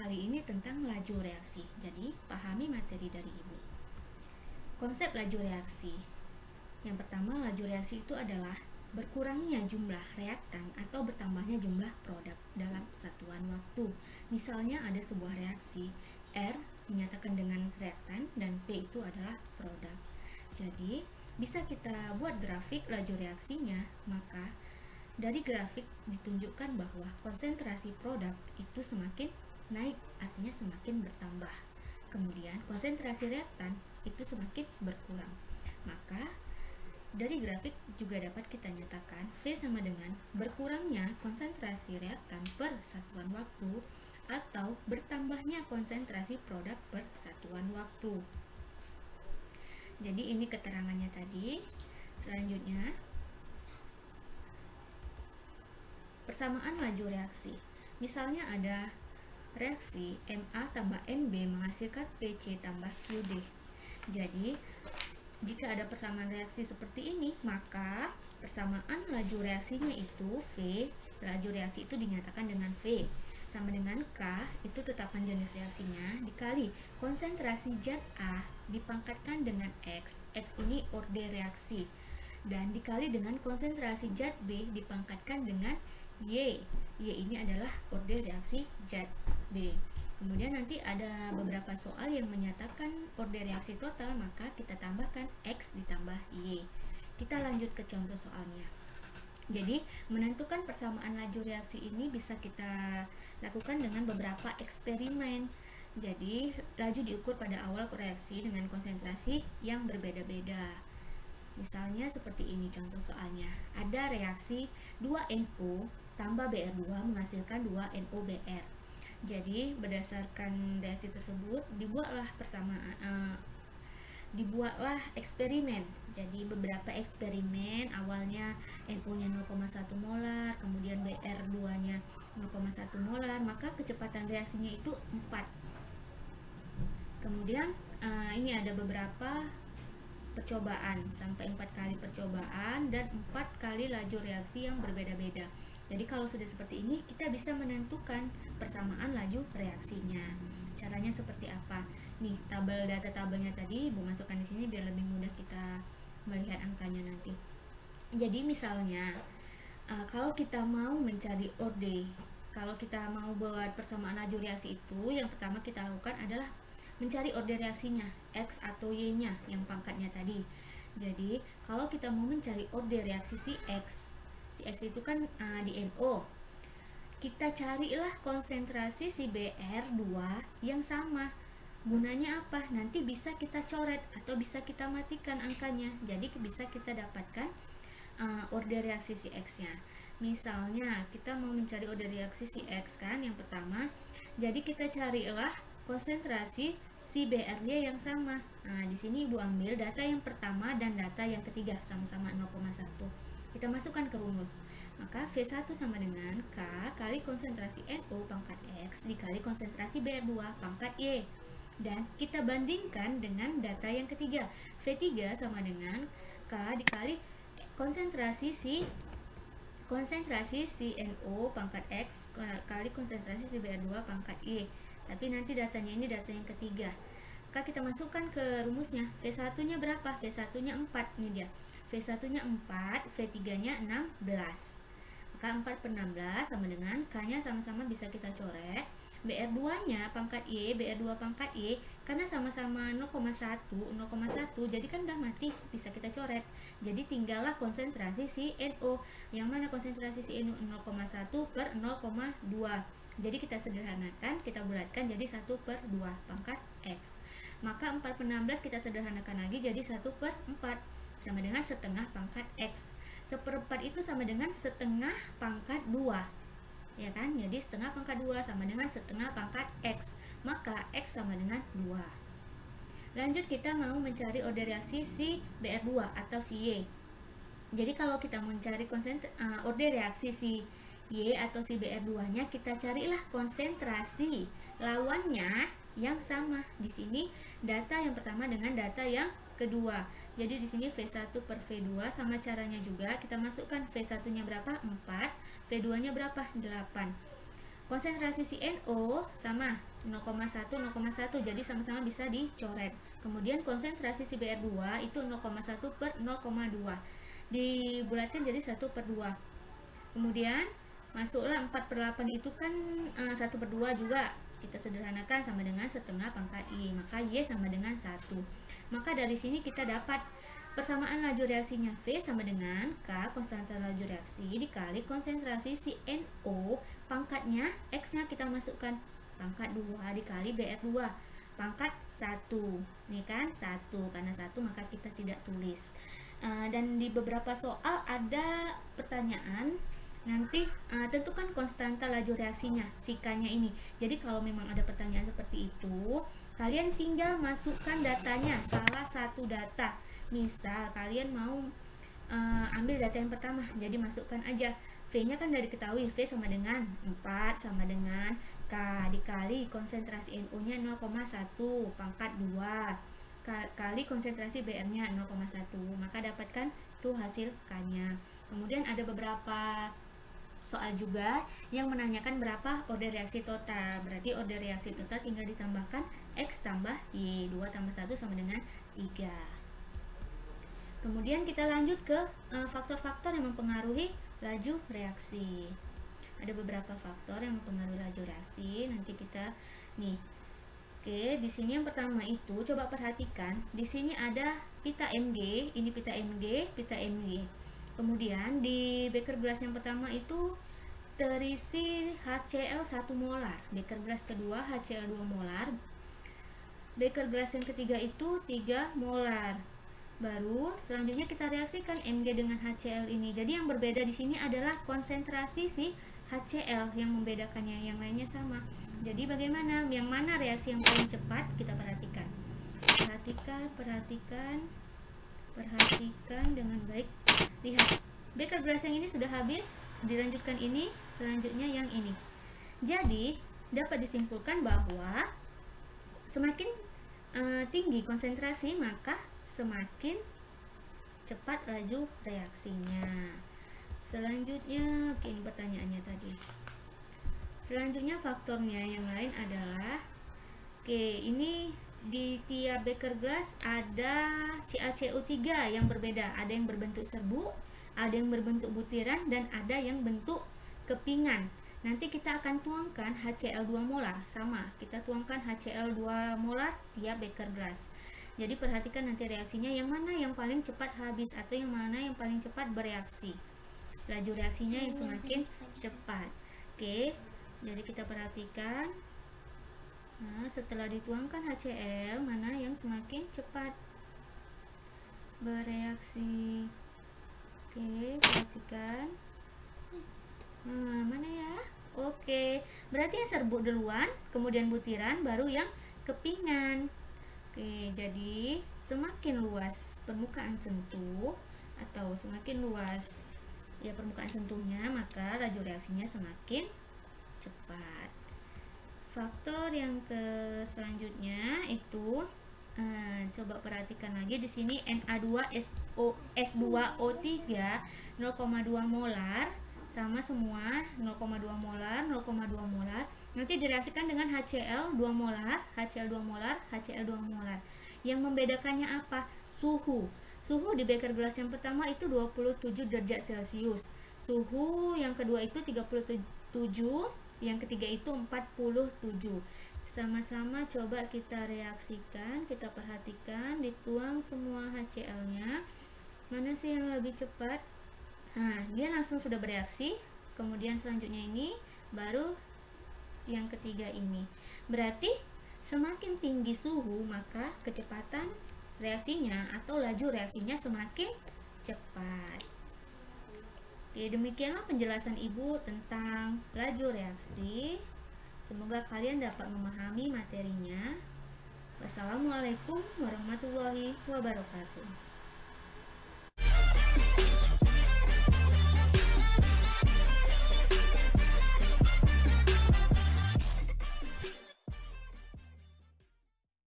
kali ini tentang laju reaksi. Jadi, pahami materi dari Ibu. Konsep laju reaksi. Yang pertama, laju reaksi itu adalah berkurangnya jumlah reaktan atau bertambahnya jumlah produk dalam satuan waktu. Misalnya ada sebuah reaksi, R dinyatakan dengan reaktan dan P itu adalah produk. Jadi, bisa kita buat grafik laju reaksinya, maka dari grafik ditunjukkan bahwa konsentrasi produk itu semakin naik, artinya semakin bertambah. Kemudian konsentrasi reaktan itu semakin berkurang. Maka dari grafik juga dapat kita nyatakan V sama dengan berkurangnya konsentrasi reaktan per satuan waktu atau bertambahnya konsentrasi produk per satuan waktu. Jadi ini keterangannya tadi. Selanjutnya, persamaan laju reaksi. Misalnya ada reaksi Ma tambah Nb menghasilkan Pc tambah Qd. Jadi, jika ada persamaan reaksi seperti ini, maka persamaan laju reaksinya itu V, laju reaksi itu dinyatakan dengan V, sama dengan K, itu tetapan jenis reaksinya, dikali konsentrasi zat A dipangkatkan dengan X, X ini orde reaksi, dan dikali dengan konsentrasi zat B dipangkatkan dengan Y, Y ini adalah orde reaksi zat B. Kemudian nanti ada beberapa soal yang menyatakan orde reaksi total, maka kita tambahkan X ditambah Y. Kita lanjut ke contoh soalnya. Jadi, menentukan persamaan laju reaksi ini bisa kita lakukan dengan beberapa eksperimen. Jadi, laju diukur pada awal reaksi dengan konsentrasi yang berbeda-beda. Misalnya seperti ini contoh soalnya. Ada reaksi 2NO tambah Br2 menghasilkan 2NOBr. Jadi berdasarkan reaksi tersebut dibuatlah eksperimen. Jadi beberapa eksperimen, awalnya NO-nya 0,1 molar, kemudian Br2-nya 0,1 molar, maka kecepatan reaksinya itu 4. Kemudian ini ada beberapa percobaan, sampai 4 kali percobaan dan 4 kali laju reaksi yang berbeda-beda. Jadi kalau sudah seperti ini, kita bisa menentukan persamaan laju reaksinya. Caranya seperti apa? Nih, data tabelnya tadi Ibu masukkan di sini biar lebih mudah kita melihat angkanya nanti. Jadi misalnya, kalau kita mau mencari orde, kalau kita mau buat persamaan laju reaksi itu, yang pertama kita lakukan adalah mencari orde reaksinya, X atau Y-nya yang pangkatnya tadi. Jadi, kalau kita mau mencari orde reaksi si X itu kan di NO. Kita carilah konsentrasi si Br2 yang sama. Gunanya apa? Nanti bisa kita coret atau bisa kita matikan angkanya. Jadi bisa kita dapatkan orde reaksi si X-nya. Misalnya, kita mau mencari orde reaksi si X kan, yang pertama. Jadi kita carilah konsentrasi si Br-nya yang sama. Nah, di sini Ibu ambil data yang pertama dan data yang ketiga sama-sama 0,1. Kita masukkan ke rumus. Maka V1 sama dengan K kali konsentrasi NO pangkat X dikali konsentrasi Br2 pangkat Y. Dan kita bandingkan dengan data yang ketiga. V3 sama dengan K dikali konsentrasi si NO pangkat X kali konsentrasi si Br2 pangkat Y. Tapi nanti datanya ini data yang ketiga. Maka kita masukkan ke rumusnya. V1-nya berapa? V1-nya 4. Ini dia. V1-nya 4, V3-nya 16. Maka 4 per 16 sama dengan K-nya sama-sama bisa kita coret. BR2-nya pangkat Y, BR2 pangkat Y, karena sama-sama 0,1, jadi kan udah mati, bisa kita coret. Jadi tinggallah konsentrasi si NO. Yang mana konsentrasi si NO 0,1 per 0,2. Jadi kita sederhanakan, kita bulatkan jadi 1 per 2 pangkat X. Maka 4 per 16 kita sederhanakan lagi jadi 1 per 4 sama dengan setengah pangkat X. Seperempat itu sama dengan setengah pangkat 2, ya kan? Jadi setengah pangkat 2 sama dengan setengah pangkat X. Maka X sama dengan 2. Lanjut, kita mau mencari orde reaksi si Br2 atau si Y. Jadi kalau kita mau mencari orde reaksi si Y atau si Br2-nya, kita carilah konsentrasi lawannya yang sama. Di sini data yang pertama dengan data yang kedua. Jadi di sini V1 per V2 sama caranya juga, kita masukkan V1-nya berapa? 4, V2-nya berapa? 8. Konsentrasi si NO sama 0,1 0,1, jadi sama-sama bisa dicoret. Kemudian konsentrasi si BR2 itu 0,1 per 0,2 dibulatkan jadi 1/2. Kemudian masuklah 4/8 itu kan 1/2 juga, kita sederhanakan sama dengan setengah pangkat I, maka Y sama dengan 1. Maka dari sini kita dapat persamaan laju reaksinya V sama dengan K konstanta laju reaksi dikali konsentrasi si NO, pangkatnya X nya kita masukkan pangkat 2 dikali BR2 pangkat 1, nih kan 1, karena 1 maka kita tidak tulis. Dan di beberapa soal ada pertanyaan nanti tentukan konstanta laju reaksinya si K-nya ini. Jadi kalau memang ada pertanyaan seperti itu, kalian tinggal masukkan datanya, salah satu data. Misal kalian mau ambil data yang pertama, jadi masukkan aja V-nya kan dari diketahui, V sama dengan 4 sama dengan K dikali konsentrasi NO-nya 0,1 pangkat 2 kali konsentrasi BR-nya 0,1, maka dapatkan tuh hasil K-nya. Kemudian ada beberapa soal juga yang menanyakan berapa order reaksi total. Berarti order reaksi total tinggal ditambahkan X tambah Y, 2 tambah 1 sama dengan 3. Kemudian kita lanjut ke faktor-faktor yang mempengaruhi laju reaksi. Ada beberapa faktor yang mempengaruhi laju reaksi. Nanti kita nih. Oke, di sini yang pertama itu coba perhatikan. Di sini ada pita Mg, ini pita Mg, pita Mg. Kemudian di beker gelas yang pertama itu terisi HCl 1 molar, beker gelas kedua HCl 2 molar, beker gelas yang ketiga itu 3 molar. Baru selanjutnya kita reaksikan Mg dengan HCl ini. Jadi yang berbeda di sini adalah konsentrasi si HCl yang membedakannya, yang lainnya sama. Jadi bagaimana? Yang mana reaksi yang paling cepat? Kita perhatikan. Perhatikan dengan baik. Lihat, beker gelas yang ini sudah habis, dilanjutkan ini, selanjutnya yang ini. Jadi dapat disimpulkan bahwa semakin tinggi konsentrasi maka semakin cepat laju reaksinya. Selanjutnya, oke, ini pertanyaannya tadi. Selanjutnya faktornya yang lain adalah, oke, ini di tiap beker gelas ada CaCO3 yang berbeda. Ada yang berbentuk serbuk, ada yang berbentuk butiran, dan ada yang bentuk kepingan. Nanti kita akan tuangkan HCl 2 molar, sama, kita tuangkan HCl 2 molar tiap beker gelas. Jadi perhatikan nanti reaksinya yang mana yang paling cepat habis atau yang mana yang paling cepat bereaksi. Laju reaksinya yang semakin cepat. Oke, jadi kita perhatikan. Nah, setelah dituangkan HCl, mana yang semakin cepat bereaksi. Oke, perhatikan. Nah, mana ya? Oke, berarti yang serbuk duluan, kemudian butiran, baru yang kepingan. Oke, jadi semakin luas permukaan sentuh atau semakin luas ya permukaan sentuhnya, maka laju reaksinya semakin cepat. Faktor yang selanjutnya itu coba perhatikan lagi di sini Na2SO2O3 0,2 molar sama semua 0,2 molar 0,2 molar. Nanti direaksikan dengan HCl 2 molar, HCl 2 molar, HCl 2 molar. Yang membedakannya apa? Suhu. Suhu di beker gelas yang pertama itu 27 derajat Celcius. Suhu yang kedua itu 37, yang ketiga itu 47. Sama-sama coba kita reaksikan, kita perhatikan, dituang semua HCl-nya. Mana sih yang lebih cepat? Nah, dia langsung sudah bereaksi. Kemudian selanjutnya ini baru yang ketiga ini. Berarti semakin tinggi suhu maka kecepatan reaksinya atau laju reaksinya semakin cepat. Oke, demikianlah penjelasan Ibu tentang laju reaksi. Semoga kalian dapat memahami materinya. Wassalamualaikum warahmatullahi wabarakatuh.